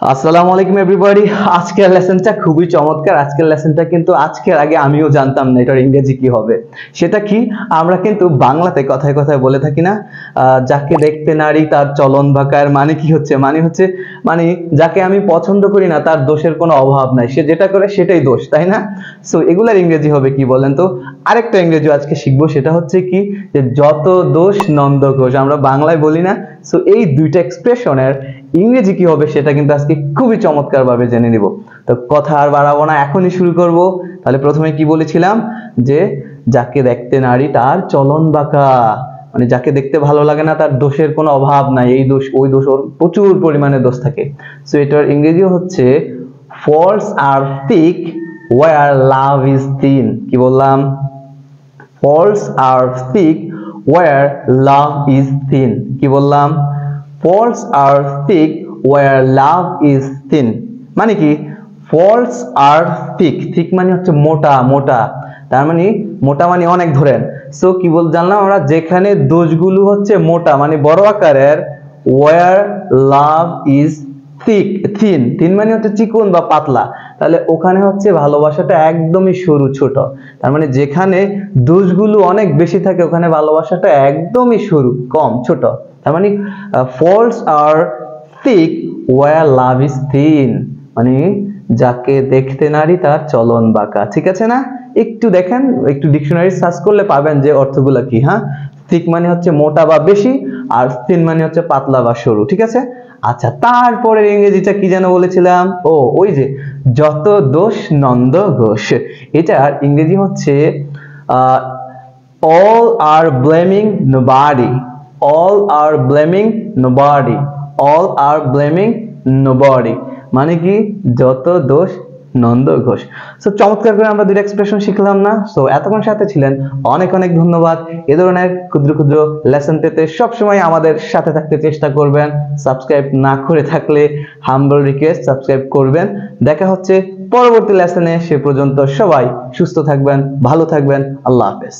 আসসালামু আলাইকুম এভরিবডি। আজকের লেসনটা খুবই চমৎকার। আজকের লেসনটা কিন্তু আজকের আগে আমিও জানতাম না এটার ইংরেজি কি হবে। সেটা কি, আমরা কিন্তু বাংলাতে কথায় কথায় বলে থাকি না, যাকে দেখতে নারী তার চলন বাঁকার মানে কি হচ্ছে, মানে যাকে আমি পছন্দ করি না তার দোষের কোনো অভাব নাই, সে যেটা করে সেটাই দোষ, তাই না? সো এগুলার ইংরেজি হবে কি বলেন তো? আরেকটা ইংরেজি আজকে শিখবো, সেটা হচ্ছে কি, যে যত দোষ নন্দ ঘোষ, আমরা বাংলায় বলি না। সো এই দুইটা এক্সপ্রেশনের ইংরেজি কি হবে সেটা কিন্তু আজকে খুবই চমৎকার ভাবে জেনে নিব। তো কথা আর বাড়াবো না, এখনই শুরু করব। তাহলে প্রথমে কি বলেছিলাম, যে যাকে দেখতে নারী তার চলন বাঁকা, মানে যাকে দেখতে ভালো লাগে না তার দোষের কোনো অভাব নাই, এই দোষ ওই দোষ, ওর প্রচুর পরিমাণে দোষ থাকে। সো এটার ইংরেজি হচ্ছে faults are thick where love is thin. কি বললাম? Faults are thick where love is thin. কি বললাম? Faults are thick where love is thin. মানে কি? ফলস আর থিক, থিক মানে হচ্ছে মোটা, মোটা, তার মানে মোটা মানে অনেক, ধরেন। সো কি জানলাম আমরা, যেখানে দোষগুলো হচ্ছে মোটা মানে বড় আকারের, where love is thick, thin, thin মানে হচ্ছে চিকন বা পাতলা, তাহলে ওখানে হচ্ছে ভালোবাসাটা একদমই সরু, ছোট। তার মানে যেখানে দোষগুলো অনেক বেশি থাকে ওখানে ভালোবাসাটা একদমই সরু, কম, ছোট। তার মানে faults are thick where love is thin, মানে যাকে দেখতে নারী তার চলন বাঁকা। ঠিক আছে না? একটু দেখেন, একটু ডিকশনারি সার্চ করলে পাবেন যে অর্থগুলো কি। হ্যাঁ, থিক মানে হচ্ছে মোটা বা বেশি, আর থিন মানে হচ্ছে পাতলা বা সরু। ঠিক আছে? আচ্ছা, তারপরে ইংরেজিটা কি যেন বলেছিলাম? ও, ওই যে যত দোষ নন্দ ঘোষ, এটার ইংরেজি হচ্ছে all are blaming nobody, all are blaming nobody, all are blaming nobody, মানে কি যত দোষ নন্দ ঘোষ। সো চমৎকার করে আমরা দুটো এক্সপ্রেশন শিখলাম না? সো এতক্ষণ সাথে ছিলেন, অনেক অনেক ধন্যবাদ। এ ধরনের ক্ষুদ্র ক্ষুদ্র লেসন পেতে সবসময় আমাদের সাথে থাকতে চেষ্টা করবেন। সাবস্ক্রাইব না করে থাকলে হাম্বল রিকোয়েস্ট, সাবস্ক্রাইব করবেন। দেখা হচ্ছে পরবর্তী লেসনে, সে পর্যন্ত সবাই সুস্থ থাকবেন, ভালো থাকবেন। আল্লাহ হাফেজ।